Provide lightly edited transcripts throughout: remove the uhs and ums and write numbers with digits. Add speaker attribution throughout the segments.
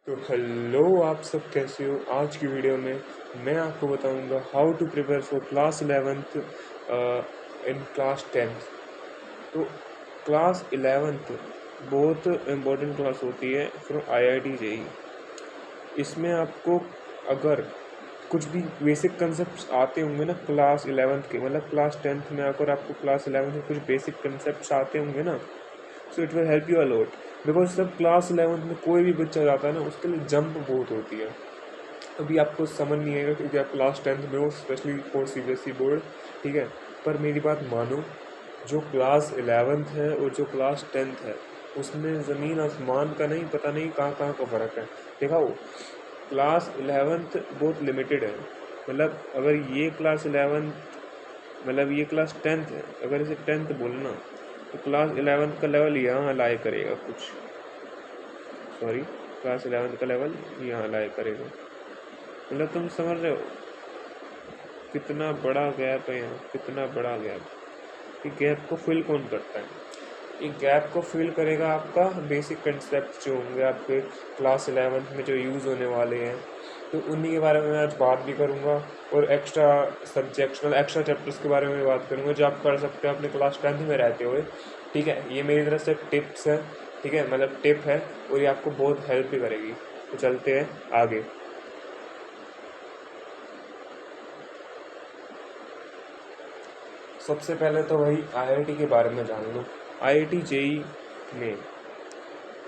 Speaker 1: तो हेलो, आप सब कैसे हो। आज की वीडियो में मैं आपको बताऊंगा how to prepare for class 11th in class 10th। तो क्लास 11th बहुत इम्पोर्टेंट क्लास होती है फ्रॉम IIT JEE। इसमें आपको अगर कुछ भी बेसिक कंसेप्ट आते होंगे ना क्लास 11th के, मतलब क्लास 10th में अगर आपको क्लास 11th में कुछ बेसिक कंसेप्ट आते होंगे ना, so it will help you a lot. Because जब क्लास 11th में कोई भी बच्चा जाता है ना, उसके लिए जंप बहुत होती है। अभी आपको समझ नहीं आएगा क्योंकि आप क्लास 10th में हो, स्पेशली फॉर CBSE बोर्ड, ठीक है। पर मेरी बात मानो, जो क्लास 11th है और जो क्लास 10th है, उसमें ज़मीन आसमान का नहीं, पता नहीं कहाँ कहाँ का फ़र्क है। देखा हो, क्लास 11th बहुत लिमिटेड है। मतलब अगर ये क्लास 11th, मतलब ये क्लास 10th है, अगर इसे 10th बोलना तो क्लास 11th का लेवल यहाँ लाए करेगा कुछ, सॉरी, क्लास 11th का लेवल यहाँ लाए करेगा। मतलब तुम समझ रहे हो कितना बड़ा गैप है यहाँ, कितना बड़ा गैप। ये गैप को फिल कौन करता है? ये गैप को फिल करेगा आपका बेसिक कंसेप्ट जो होंगे आपके क्लास 11th में जो यूज़ होने वाले हैं। तो उन्हीं के बारे में मैं आज बात भी करूँगा, और एक्स्ट्रा सब्जेक्ट्स, मतलब एक्स्ट्रा चैप्टर्स के बारे में भी बात करूँगा जो आप कर सकते हो अपने क्लास 10th में रहते हुए, ठीक है। ये मेरी तरफ से टिप्स है, ठीक है, मतलब टिप है, और ये आपको बहुत हेल्प भी करेगी। तो चलते हैं आगे। सबसे पहले तो भाई IIT के बारे में जान लो। IIT JEE में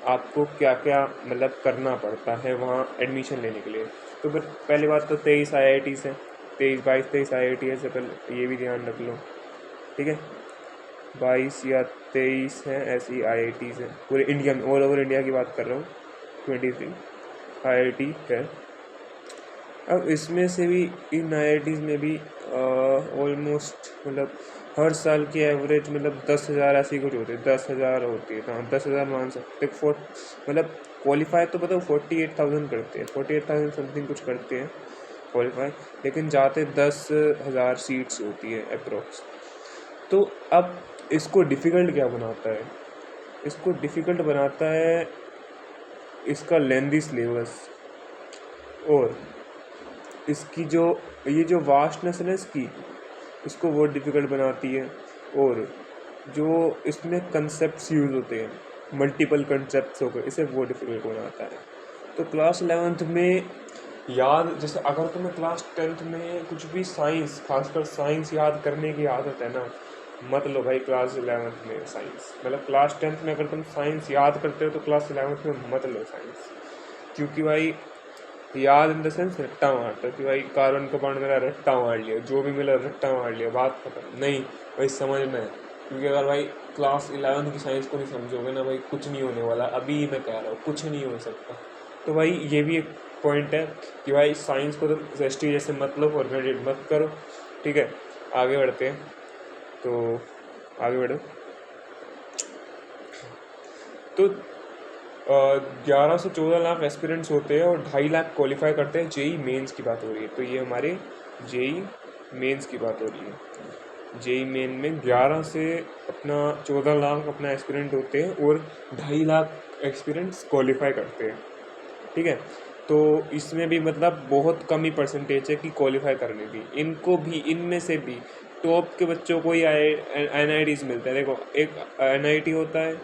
Speaker 1: आपको क्या क्या मतलब करना पड़ता है वहाँ एडमिशन लेने के लिए। तो फिर पहली बात तो 23 IITs हैं, 23 IIT है, से पहले ये भी ध्यान रख लो, ठीक है। 22 या 23 हैं ऐसी IITs हैं पूरे इंडिया में, ऑल ओवर इंडिया की बात कर रहा हूँ। 23 IIT है। अब इसमें से भी इन IITs में भी ऑलमोस्ट मतलब हर साल की एवरेज मतलब 10,000 ऐसी कुछ होती है, 10,000 होती है। हाँ, 10,000 मान सकते, मतलब क्वालिफाई तो बताओ 48,000 करते हैं, 48,000 समथिंग कुछ करते हैं क्वालिफाई, लेकिन जाते 10,000 सीट्स होती है अप्रोक्स। तो अब इसको डिफ़िकल्ट क्या बनाता है? इसको डिफ़िकल्ट बनाता है इसका लेंदी सिलेबस, और इसकी जो ये जो वास्टनेस है ना इसकी, इसको वो डिफ़िकल्ट बनाती है। और जो इसमें कंसेप्ट्स यूज़ होते हैं, मल्टीपल कंसेप्ट्स हो गए, इसे वो डिफ़िकल्ट बनाता है। तो क्लास 11th में याद, जैसे अगर तुम्हें क्लास 10th में कुछ भी साइंस, खासकर साइंस याद करने की आदत है ना, मत लो भाई क्लास 11th में साइंस। मतलब क्लास 10th में अगर तुम साइंस याद करते हो तो क्लास 11th में मत लो साइंस। क्योंकि भाई याद इन द सेंस रट्टा मारता कि भाई कार्बन का बांड मेरा रट्टा मार लिया, जो भी मिला रट्टा मार लिया, बात खत्म। नहीं भाई, समझना है। क्योंकि अगर भाई क्लास 11th की साइंस को नहीं समझोगे ना भाई, कुछ नहीं होने वाला। अभी मैं कह रहा हूँ कुछ नहीं हो सकता। तो भाई ये भी एक पॉइंट है कि भाई साइंस को तो एसटी जैसे मत लो, फॉर्मेटेड मत करो, ठीक है। आगे बढ़ते हैं, तो आगे बढ़ो। तो 11 से 14 लाख एस्पिरेंट्स होते हैं और 2.5 लाख क्वालिफाई करते हैं। JEE मेंस की बात हो रही है, तो ये हमारे JEE मेंस की बात हो रही है। JEE मेन में 11 से अपना 14 लाख अपना एस्पिरेंट होते हैं और 2.5 लाख एक्सपीरियंस क्वालिफाई करते हैं, ठीक है। तो इसमें भी मतलब बहुत कम ही परसेंटेज है कि क्वालिफाई करने की। इनको भी, इनमें से भी टॉप के बच्चों को ही NITs मिलता है। देखो, एक NIT होता है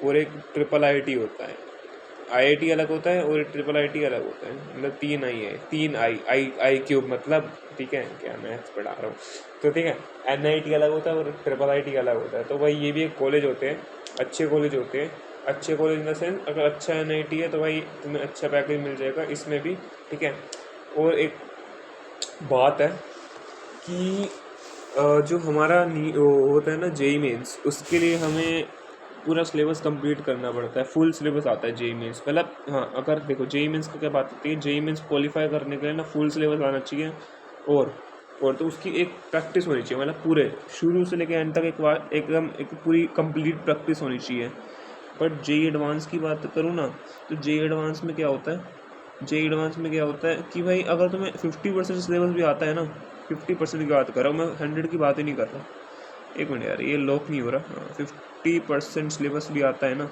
Speaker 1: और एक IIIT होता है। IIT अलग होता है और IIIT अलग होता है, मतलब 3 आई है, 3 आई क्यूब, मतलब ठीक है, क्या मैथ्स पढ़ा रहा हूँ। तो ठीक है, NIT अलग होता है और IIIT अलग होता है। तो भाई ये भी एक कॉलेज होते हैं, अच्छे कॉलेज होते हैं। अच्छे कॉलेज इन द सेंस, अगर अच्छा NIT है तो भाई तुम्हें अच्छा पैकेज मिल जाएगा इसमें भी, ठीक है। और एक बात है कि जो हमारा वो होता है ना JEE मेंस, उसके लिए हमें पूरा सिलेबस कंप्लीट करना पड़ता है। फुल सिलेबस आता है JEE मेंस, मतलब हाँ, अगर देखो JEE मेंस की क्या बात होती है, JEE मेंस क्वालिफाई करने के लिए ना फुल सिलेबस आना चाहिए, और तो उसकी एक प्रैक्टिस होनी चाहिए, मतलब पूरे शुरू से लेकर एंड तक एक बार एकदम एक पूरी कंप्लीट प्रैक्टिस होनी चाहिए। बट JEE एडवांस की बात करूँ ना, तो JEE एडवांस में क्या होता है, JEE एडवांस में क्या होता है कि भाई अगर तुम्हें 50% सिलेबस भी आता है ना, 50% की बात कर रहा हूँ मैं, 100 की बात ही नहीं कर रहा। एक मिनट यार, ये लॉक नहीं हो रहा। हाँ, 50% सिलेबस भी आता है ना,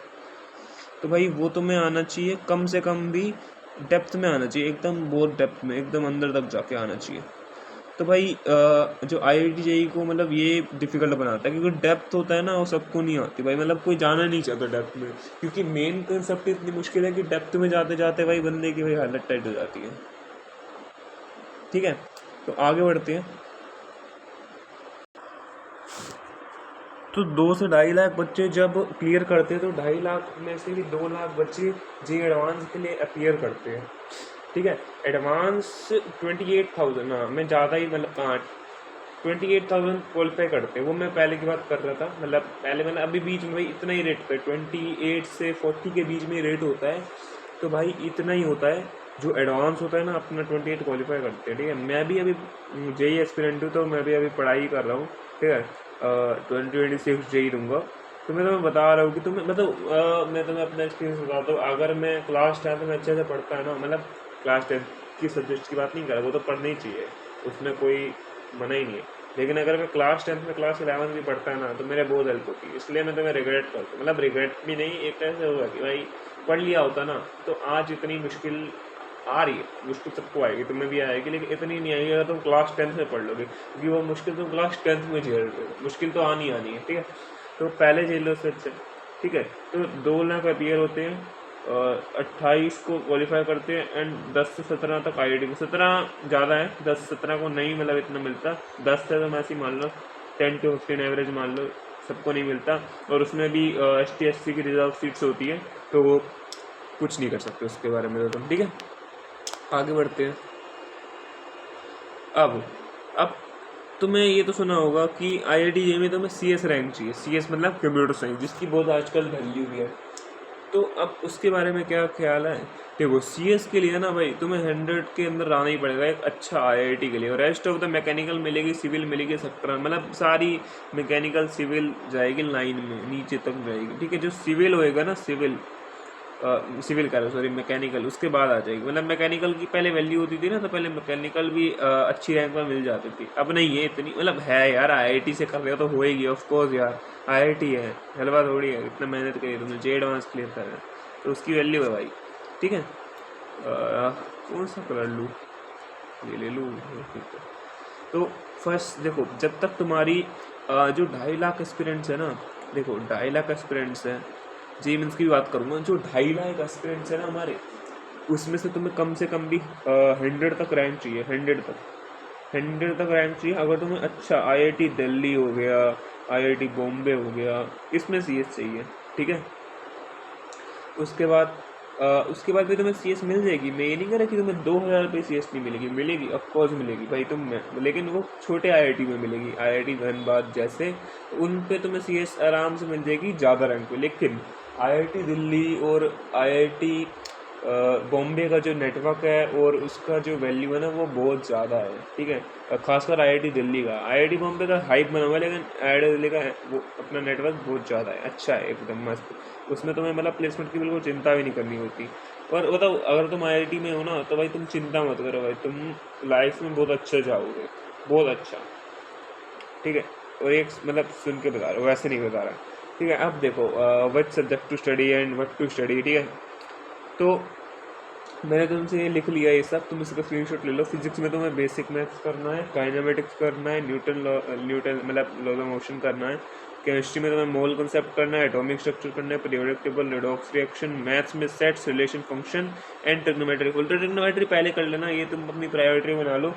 Speaker 1: तो भाई वो तुम्हें आना चाहिए कम से कम भी डेप्थ में आना चाहिए, एकदम बहुत डेप्थ में, एकदम अंदर तक जाके आना चाहिए। तो भाई जो IIT JEE को मतलब ये डिफ़िकल्ट बनाता है, क्योंकि डेप्थ होता है ना वो सबको नहीं आती भाई, मतलब कोई जाना नहीं चाहता डेप्थ में, क्योंकि मेन कंसेप्ट इतनी मुश्किल है कि डेप्थ में जाते जाते भाई बंदे की भाई हालत टाइट हो जाती है। ठीक है, तो आगे बढ़ते हैं। तो 2 से 2.5 लाख बच्चे जब क्लियर करते हैं तो 2.5 लाख में से भी 2 लाख बच्चे JEE एडवांस के लिए अपीयर करते हैं। ठीक है, एडवांस 28,000, हाँ मैं ज़्यादा ही मतलब 28,000 क्वालिफाई करते हैं, वो मैं पहले की बात कर रहा था, मतलब पहले मतलब अभी बीच में भाई इतना ही रेट होता है, 28 से 40 के बीच में रेट होता है। तो भाई इतना ही होता है, जो एडवांस होता है ना अपना 28 क्वालिफाई करते हैं। ठीक है, मैं भी अभी JEE एस्पिरेंट हूँ, तो मैं भी अभी पढ़ाई कर रहा हूँ। ठीक है, 2026 JEE दूंगा। तो मैं तुम्हें बता रहा हूँ कि तुम्हें मतलब मैं तुम्हें अपना एक्सपीरियंस बताता हूँ। अगर मैं क्लास 10 में अच्छे से पढ़ता है ना, मतलब क्लास 10 की सब्जेक्ट की बात नहीं कर रहा, वो तो पढ़ना ही चाहिए, उसमें कोई मना ही नहीं है। लेकिन अगर मैं क्लास 10 में क्लास 11 भी पढ़ता है ना, तो मेरे बहुत हेल्प होती है, इसलिए मैं तुम्हें रिग्रेट करता हूँ, मतलब रिग्रेट भी नहीं, एक तरह से होगा कि भाई पढ़ लिया होता ना, तो आज इतनी मुश्किल आ रही है, मुश्किल सबको आएगी, तुम्हें भी आएगी, लेकिन इतनी नहीं आएगी अगर तुम क्लास 10 में पढ़ लोगे, क्योंकि वो मुश्किल तुम क्लास 10 में झेल रहे हो, मुश्किल तो आनी आनी है। ठीक है, तो पहले झेल लो उससे अच्छा। ठीक है, तो 2 लाख अपीयर होते हैं, 28 को क्वालिफाई करते हैं, एंड 10 से 17 तक IIT को, 17 ज़्यादा है, 10-17 को नहीं मतलब इतना मिलता, 10 से तो मैं ऐसे ही मान लो 10 to 15 एवरेज मान लो, सबको नहीं मिलता। और उसमें भी ST SC की रिजर्व सीट्स होती है, तो वो कुछ नहीं कर सकते उसके बारे में तो तुम। ठीक है, आगे बढ़ते हैं। अब तुम्हें ये तो सुना होगा कि IIT JEE में तुम्हें CS रैंक चाहिए, CS मतलब कंप्यूटर साइंस, जिसकी बहुत आजकल वैल्यू भी है। तो अब उसके बारे में क्या ख्याल है? देखो CS के लिए ना भाई तुम्हें 100 के अंदर आना ही पड़ेगा एक अच्छा IIT के लिए, और रेस्ट ऑफ द मैकेनिकल मिलेगी, सिविल मिलेगी, सेक्टर मतलब सारी मैकेनिकल सिविल जाएगी लाइन में नीचे तक जाएगी। ठीक है, जो सिविल होएगा ना, सिविल का सॉरी मैकेनिकल उसके बाद आ जाएगी, मतलब मैकेनिकल की पहले वैल्यू होती थी ना, तो पहले मैकेनिकल भी अच्छी रैंक में मिल जाती थी, अब नहीं है इतनी, मतलब है यार IIT से कर रहे हो तो होएगी ऑफ कोर्स यार, IIT है, हलवा थोड़ी है, इतना मेहनत करी तुमने, JEE एडवांस क्लियर कर रहे हैं तो उसकी वैल्यू है भाई। ठीक है, कौन सा कलर लूँ, ये ले लूँ, ठीक है। तो फर्स्ट देखो, जब तक तुम्हारी जो 2.5 लाख एस्पिरेंट्स है ना, देखो 2.5 लाख एस्पिरेंट्स हैं, JEE मेंस की भी बात करूँगा, जो 2.5 लाख एस्पिरेंट्स है ना हमारे, उसमें से तुम्हें कम से कम भी 100 तक रैंक चाहिए, 100 तक रैंक चाहिए। अगर तुम्हें अच्छा IIT दिल्ली हो गया, IIT बॉम्बे हो गया, इसमें CS चाहिए। ठीक है, उसके बाद भी तुम्हें CS मिल जाएगी, मैं ये नहीं कह रहा कि तुम्हें 2,000 रुपये CS नहीं मिलेगी, मिलेगी ऑफकोर्स मिलेगी भाई लेकिन वो छोटे IIT में मिलेगी, IIT धनबाद जैसे, उन पे तुम्हें CS आराम से मिल जाएगी ज़्यादा रैंक पे। लेकिन IIT दिल्ली और IIT बॉम्बे का जो नेटवर्क है और उसका जो वैल्यू है ना, वो बहुत ज़्यादा है। ठीक है, खासकर IIT दिल्ली का, IIT बॉम्बे का हाइप बना हुआ है, लेकिन IIT दिल्ली का वो अपना नेटवर्क बहुत ज़्यादा है, अच्छा है, एकदम मस्त, उसमें तुम्हें मतलब प्लेसमेंट की बिल्कुल चिंता भी नहीं करनी होती। और बताओ, अगर तुम IIT में हो ना, तो भाई तुम चिंता मत करो भाई, तुम लाइफ में बहुत अच्छा जाओगे, बहुत अच्छा। ठीक है, और एक मतलब सुन के बता रहा हूँ, वैसे नहीं बता रहा। ठीक है, अब देखो what subject to study and what to study. ठीक है, तो मैंने तुमसे ये लिख लिया ये सब, तुम इसका स्क्रीनशॉट ले लो। फिजिक्स में तुम्हें बेसिक मैथ्स करना है, काइनेमेटिक्स करना है, न्यूटन मतलब लॉ ऑफ मोशन करना है। केमिस्ट्री में तुम्हें मोल कंसेप्ट करना है, एटॉमिक स्ट्रक्चर करना है, periodic table, redox reaction. Maths में sets, relation, function and trigonometry. Trigonometry पहले कर लेना, ये तुम अपनी प्रायोरिटी बना लो,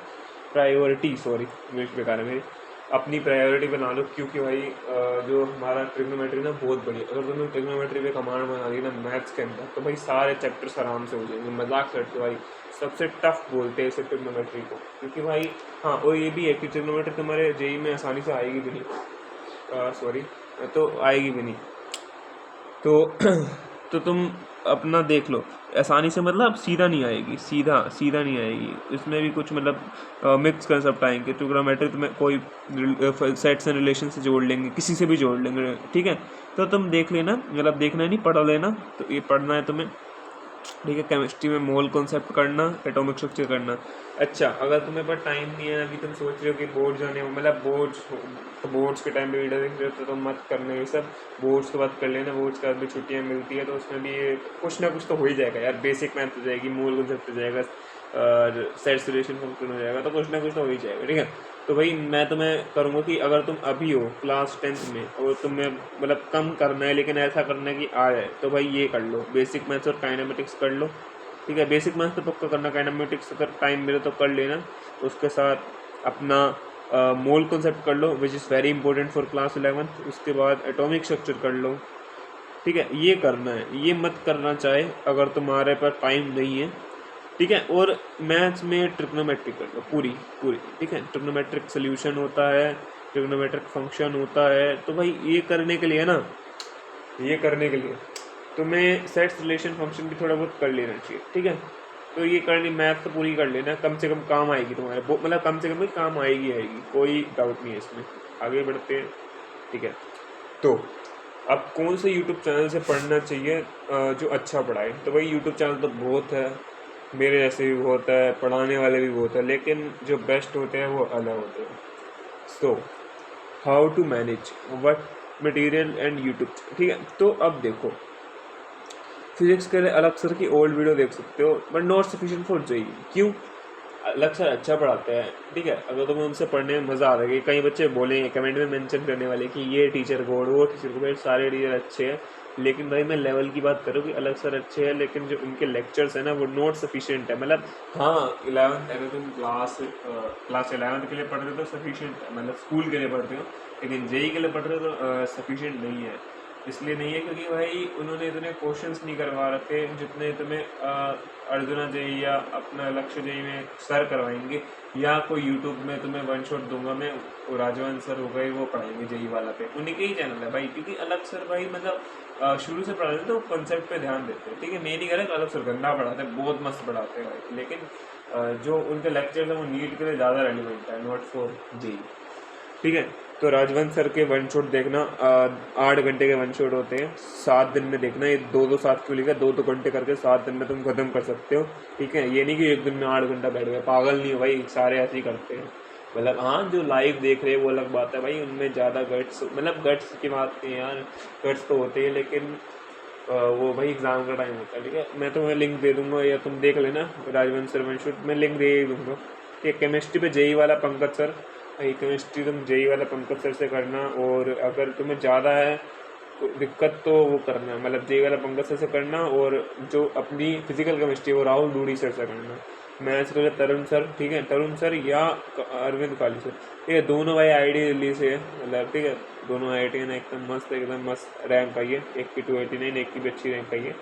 Speaker 1: इंग्लिश बेकार है मेरी, अपनी प्रायोरिटी बना लो, क्योंकि भाई जो हमारा ट्रिग्नोमेट्री ना बहुत बढ़िया, अगर तुमने ट्रिग्नोमेट्री पे कमांड बना दी ना मैथ्स के अंदर, तो भाई सारे चैप्टर्स आराम से हो जाएंगे। मजाक करते भाई, सबसे टफ बोलते हैं इसे ट्रिग्नोमेट्री को, क्योंकि भाई हाँ, और ये भी है कि ट्रिग्नोमेट्री तुम्हारे JEE में आसानी से आएगी भी नहीं, तो आएगी भी नहीं, तो तो तुम अपना देख लो, आसानी से मतलब सीधा नहीं आएगी, सीधा नहीं आएगी, इसमें भी कुछ मतलब मिक्स कंसेप्ट आएंगे। ट्रिग्नोमेट्री तुम्हें कोई सेट्स एंड रिलेशन से जोड़ लेंगे, किसी से भी जोड़ लेंगे। ठीक है, तो तुम देख लेना, मतलब देखना नहीं, पढ़ लेना, तो ये पढ़ना है तुम्हें। ठीक है। केमिस्ट्री में मोल कॉन्सेप्ट करना, एटॉमिक स्ट्रक्चर करना। अच्छा, अगर तुम्हें पर टाइम नहीं है, अभी तुम सोच रहे हो कि बोर्ड जाने हो, मतलब बोर्ड्स के टाइम पे वीडियो देख रहे हो तो मत करना ये सब, बोर्ड्स के बाद कर लेना। बोर्ड्स के बाद भी छुट्टियाँ मिलती है तो उसमें भी कुछ ना कुछ तो हो ही जाएगा यार। बेसिक मैथ हो जाएगी, मोल कॉन्सेप्ट हो जाएगा, सेट सोल्यूशन फंक्शन हो जाएगा, तो कुछ ना कुछ तो हो ही जाएगा। ठीक है, तो भाई मैं तुम्हें करूँगा कि अगर तुम अभी हो क्लास 10th में और तुम्हें मतलब कम करना है लेकिन ऐसा करना है कि आ जाए, तो भाई ये कर लो, बेसिक मैथ्स और काइनेमेटिक्स कर लो। ठीक है, बेसिक मैथ्स तो पक्का करना, काइनेमेटिक्स अगर टाइम मिले तो कर लेना। उसके साथ अपना मोल कॉन्सेप्ट कर लो, which is very important for class 11th। उसके बाद एटॉमिक स्ट्रक्चर कर लो। ठीक है, ये करना है, ये मत करना चाहे अगर तुम्हारे पास टाइम नहीं है। ठीक है, और मैथ्स में ट्रिग्नोमेट्री कर लो पूरी पूरी। ठीक है, ट्रिग्नोमेट्रिक सोल्यूशन होता है, ट्रिग्नोमेट्रिक फंक्शन होता है, तो भाई ये करने के लिए ना, ये करने के लिए तुम्हें सेट्स रिलेशन फंक्शन भी थोड़ा बहुत कर लेना चाहिए। ठीक है, तो ये करनी, मैथ तो पूरी कर लेना, कम से कम काम आएगी तुम्हारे, मतलब कम से कम भी काम आएगी आएगी, कोई डाउट नहीं है इसमें। आगे बढ़ते हैं। ठीक है, तो अब कौन से यूट्यूब चैनल से पढ़ना चाहिए जो अच्छा पढ़ाए? तो भाई यूट्यूब चैनल तो बहुत है, मेरे जैसे भी बहुत है, पढ़ाने वाले भी बहुत है, लेकिन जो बेस्ट होते हैं वो अलग होते हैं। So how to manage what material and YouTube. ठीक है, तो अब देखो, फिजिक्स के लिए अलग सर की ओल्ड वीडियो देख सकते हो, but not sufficient for JEE. क्यों? अलग सर अच्छा पढ़ाते हैं। ठीक है, अगर तुम्हें उनसे पढ़ने में मज़ा आ रहा है, कई बच्चे बोलेंगे कमेंट में मेंशन करने वाले कि ये टीचर गोड, वो टीचर गोड, सारे टीचर अच्छे हैं, लेकिन भाई मैं लेवल की बात करूँ कि अलग सर अच्छे हैं, लेकिन जो उनके लेक्चर्स हैं ना वो नॉट सफिशिएंट है। मतलब हाँ, 11th अगर तुम क्लास 11th के लिए पढ़ रहे हो तो सफिशिएंट है, मतलब स्कूल के लिए पढ़ रहे हो, लेकिन जेई के लिए पढ़ रहे हो तो सफिशिएंट नहीं है। इसलिए नहीं है क्योंकि भाई उन्होंने इतने क्वेश्चंस नहीं करवा रखे जितने तुम्हें अर्जुना जेई या अपना लक्ष्य जेई में सर करवाएंगे, या कोई यूट्यूब में तुम्हें वन शॉट दूंगा मैं, वो राजवन सर हो गए, वो पढ़ाएंगे जेई वाला पे, उन्हीं के ही चैनल है भाई। क्योंकि अलग सर भाई मतलब शुरू से पढ़ाते तो कॉन्सेप्ट पे ध्यान देते हैं। ठीक है, मैं नहीं कह रहा कि अलग सर गंदा पढ़ाते हैं, बहुत मस्त पढ़ाते हैं भाई, लेकिन जो उनके लेक्चर्स हैं वो नीट के लिए ज़्यादा रेलिवेंट है, नॉट फॉर जेई। ठीक है, तो राजवंश सर के वन शॉट देखना, 8 घंटे के वन शॉट होते हैं, 7 दिन में देखना। ये 2-2 7 क्यों लिखा, 2-2 घंटे करके 7 दिन में तुम खत्म कर सकते हो। ठीक है, ये नहीं कि एक दिन में 8 घंटा बैठ गए, पागल नहीं हो भाई, सारे ऐसे ही करते हैं। मतलब हाँ, जो लाइव देख रहे हैं वो अलग बात है भाई, उनमें ज़्यादा गट्स, मतलब गट्स की बात नहीं है यार, गट्स तो होते हैं, लेकिन वो भाई एग्ज़ाम का टाइम होता है। ठीक है, मैं तुम्हें लिंक दे दूंगा या तुम देख लेना, राजवंश सर वन शॉट मैं लिंक दे ही दूंगा। ठीक है, केमिस्ट्री पे जेई वाला पंकज सर, भाई केमिस्ट्री तुम जेई वाला पंकज सर से करना, और अगर तुम्हें ज़्यादा है दिक्कत तो वो करना, मतलब जेई वाला पंकज सर से करना, और जो अपनी फिजिकल केमिस्ट्री वो राहुल डूडी सर से करना। मैथ्स के लिए तरुण सर, ठीक है, तरुण सर या अरविंद काली सर। ठीक है, दोनों भाई आई डी दिल्ली से है, मतलब ठीक है, दोनों आई टी है, एकदम मस्त रैंक आई है, एक की 289, एक की भी अच्छी रैंक आई है।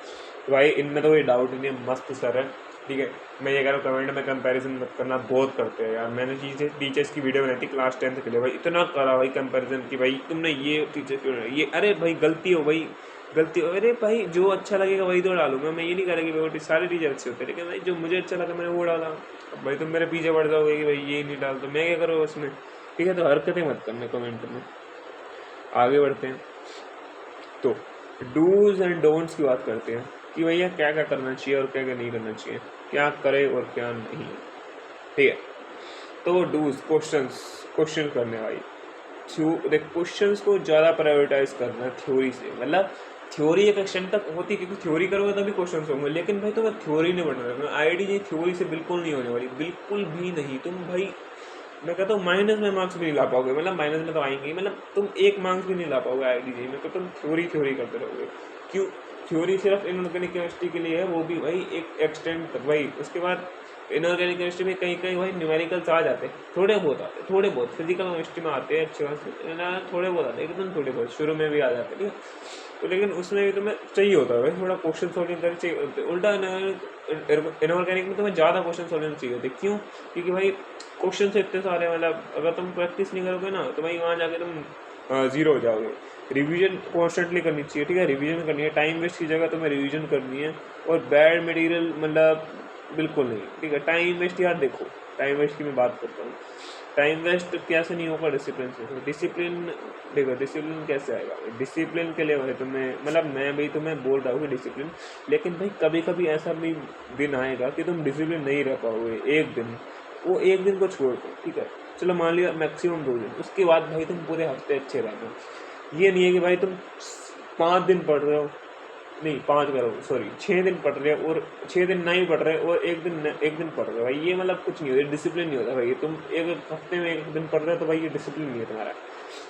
Speaker 1: तो भाई इनमें तो कोई डाउट नहीं है, मस्त सर है। ठीक है, मैं ये कह रहा हूँ कमेंट में कंपैरिजन मत करना, बहुत करते हैं यार। मैंने टीचर्स की वीडियो बनाई थी क्लास 10th के लिए, भाई इतना करा भाई कंपैरिजन की, भाई तुमने ये टीचर क्यों नहीं, ये अरे भाई गलती हो भाई, गलती हो, अरे भाई जो अच्छा लगेगा वही तो डालूंगा मैं, ये नहीं करेंगे भाई सारे टीचर अच्छे होते हैं, लेकिन भाई जो मुझे अच्छा लगा मैंने वो डाला। अब भाई तुम मेरे पीछे पड़ जाओगे कि भाई ये नहीं डाल, तो मैं क्या करूँ उसमें? ठीक है, तो हरकतें मत करना कमेंट में। आगे बढ़ते हैं, तो डूज एंड डोंट्स की बात करते हैं कि भैया क्या क्या करना चाहिए और क्या क्या नहीं करना चाहिए, क्या करे और क्या नहीं। ठीक है, तो डूज क्वेश्चन करने वाली, देख क्वेश्चंस को ज़्यादा प्रायोरिटाइज करना थ्योरी से, मतलब थ्योरी एक एक्सटेंट तक होती है, क्योंकि थ्योरी करोगे तभी क्वेश्चन होंगे, लेकिन भाई तुम्हें थ्योरी नहीं बढ़ना रखना। आईडी जी थ्योरी से बिल्कुल नहीं होने वाली, बिल्कुल भी नहीं। तुम भाई मैं कहता हूँ माइनस में मार्क्स भी नहीं ला पाओगे, मतलब माइनस में तो आएंगे, मतलब तुम 1 मार्क्स भी नहीं ला पाओगे आईडी जी में, तो तुम थ्योरी करते रहोगे। क्यों? थ्योरी सिर्फ इनऑर्गेनिक केमिस्ट्री के लिए है, वो भी भाई एक एक्सटेंट तक भाई। उसके बाद इनऑर्गेनिक केमिस्ट्री में कहीं कहीं भाई न्यूमेरिकल्स आ जाते हैं, थोड़े बहुत आते हैं, थोड़े बहुत फिजिकल केमिस्ट्री में आते हैं अच्छे खासे ना, थोड़े बहुत आते हैं, एकदम थोड़े बहुत शुरू में भी आ जाते हैं। ठीक है, तो लेकिन उसमें भी तुम्हें चाहिए होता है भाई थोड़ा क्वेश्चन सॉल्विंग करना चाहिए होता है। उल्टा इनऑर्गेनिक में तुम्हें ज़्यादा क्वेश्चन सॉल्विंग चाहिए होती है। क्यों? क्योंकि भाई क्वेश्चन से इतने सारे, मतलब अगर तुम प्रैक्टिस नहीं करोगे ना तो भाई वहाँ जाके तुम ज़ीरो हो जाओगे। रिवीजन कॉन्स्टेंटली करनी चाहिए। ठीक है, रिवीजन करनी है, टाइम वेस्ट की जगह तुम्हें रिवीजन करनी है। और बैड मटेरियल मतलब बिल्कुल नहीं। ठीक है, टाइम वेस्ट यार देखो, टाइम वेस्ट की मैं बात करता हूँ, टाइम वेस्ट कैसे नहीं होगा, डिसिप्लिन से। डिसिप्लिन देखो, डिसिप्लिन कैसे आएगा, डिसिप्लिन के लिए भाई तुम्हें मतलब मैं भाई तुम्हें बोल रहा हूँ कि डिसिप्लिन, लेकिन भाई कभी कभी ऐसा भी दिन आएगा कि तुम डिसिप्लिन नहीं रह पाओगे एक दिन, वो एक दिन को छोड़ दो, ठीक है, चलो मान लिया मैक्सिमम 2 दिन, उसके बाद भाई तुम पूरे हफ्ते अच्छे रहना। ये नहीं है कि भाई तुम 5 दिन पढ़ रहे हो, नहीं 5 करो सॉरी 6 दिन पढ़ रहे हो और 6 दिन नहीं पढ़ रहे और एक दिन पढ़ रहे हो, भाई ये मतलब कुछ नहीं होता, डिसिप्लिन नहीं होता भाई। तुम एक हफ्ते में 1 दिन पढ़ रहे हो तो भाई ये डिसिप्लिन नहीं है तुम्हारा,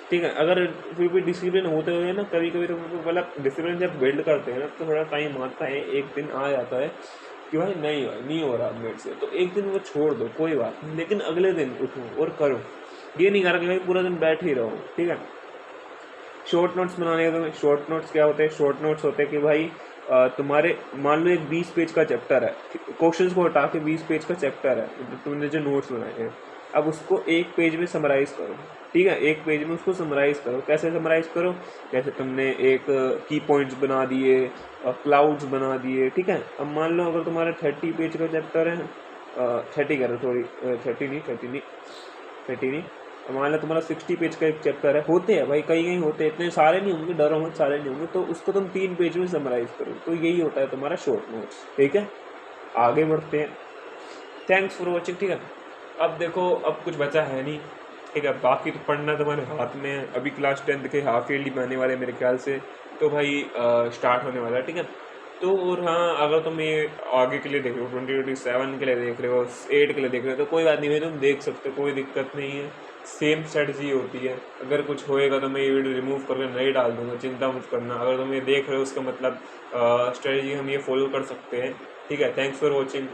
Speaker 1: ठीक है। अगर फिर भी डिसिप्लिन होते हुए ना कभी कभी तुमको मतलब डिसिप्लिन जब बिल्ड करते हैं ना तो थोड़ा टाइम आता है, एक दिन आ जाता है कि भाई नहीं हो रहा मेरे से, तो एक दिन वो छोड़ दो कोई बात नहीं, लेकिन अगले दिन उठो और करो। ये नहीं करा कि भाई पूरा दिन बैठ ही रहो, ठीक है। शॉर्ट नोट्स बनाने का, तो शॉर्ट नोट्स क्या होते हैं, शॉर्ट नोट्स होते हैं कि भाई तुम्हारे मान लो एक 20 पेज का चैप्टर है, क्वेश्चंस को हटा के 20 पेज का चैप्टर है, तुमने जो नोट्स बनाए हैं, अब उसको एक पेज में समराइज़ करो, ठीक है, एक पेज में उसको समराइज़ करो। कैसे समराइज़ करो, जैसे तुमने एक की पॉइंट्स बना दिए, क्लाउड्स बना दिए, ठीक है। अब मान लो अगर तुम्हारा 30 पेज का चैप्टर है, 30 करो सॉरी 30 नहीं, मान लो तुम्हारा 60 पेज का एक चैप्टर है, होते हैं भाई कहीं होते हैं, इतने सारे नहीं होंगे, डरो मत सारे नहीं होंगे, तो उसको तुम 3 पेज में समराइज़ करो, तो यही होता है तुम्हारा शॉर्ट नोट्स, ठीक है। आगे बढ़ते हैं, थैंक्स फॉर वॉचिंग, ठीक है। अब देखो अब कुछ बचा है नहीं, ठीक है, बाकी तो पढ़ना तुम्हारे हाथ में है। अभी क्लास 10 के हाफ ईयरली बनने वाले मेरे ख्याल से, तो भाई स्टार्ट होने वाला है, ठीक है। तो और हाँ, अगर तुम ये आगे के लिए देख रहे हो, 2027 के लिए देख रहे हो, 8 के लिए देख रहे हो, तो कोई बात नहीं भाई, तुम देख सकते हो, कोई दिक्कत नहीं है, सेम स्ट्रेटजी होती है। अगर कुछ होएगा तो मैं ये वीडियो रिमूव करके नहीं डाल दूंगा, चिंता मत करना। अगर तुम ये देख रहे हो उसका मतलब स्ट्रेटजी हम ये फॉलो कर सकते हैं, ठीक है। थैंक्स फॉर वॉचिंग,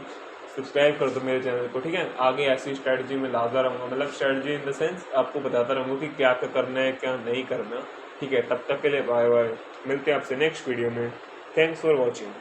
Speaker 1: सब्सक्राइब कर दो मेरे चैनल को, ठीक है। आगे ऐसी स्ट्रेटजी में लाता रहूँगा, मतलब स्ट्रेटजी इन द सेंस आपको बताता रहूँगा कि क्या क्या करना है क्या नहीं करना, ठीक है। तब तक के लिए बाय बाय, मिलते हैं आपसे नेक्स्ट वीडियो में। Thanks for watching.